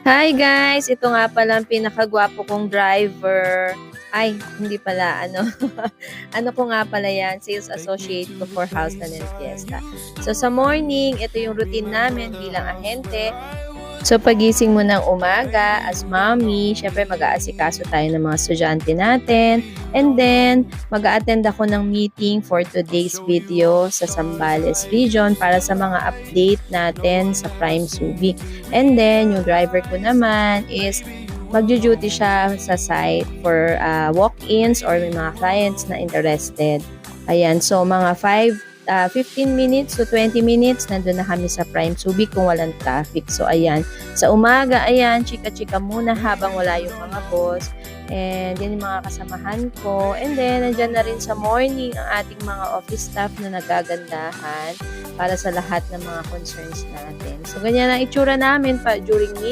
Hi guys! Ito nga pala ang pinakagwapo kong driver. Ay, hindi pala, ano ko nga pala yan, sales associate ko for Houseland and Fiesta. So sa morning, ito yung routine namin bilang ahente. So pagising mo ng umaga, as mommy, syempre mag-aasikaso tayo ng mga estudyante natin. And then, mag-a-attend ako ng meeting for today's video sa Zambales region para sa mga update natin sa Prime Subic. And then, yung driver ko naman is magjo-duty siya sa site for walk-ins or may mga clients na interested. Ayan, so mga 15 minutes to 20 minutes, nandun na kami sa Prime Subic kung walang traffic. So, ayan. Sa umaga, ayan, chika-chika muna habang wala yung mga boss. And yan yung mga kasamahan ko. And then, nandyan na rin sa morning ang ating mga office staff na nagagandahan para sa lahat ng mga concerns natin. So, ganyan ang itsura namin pa during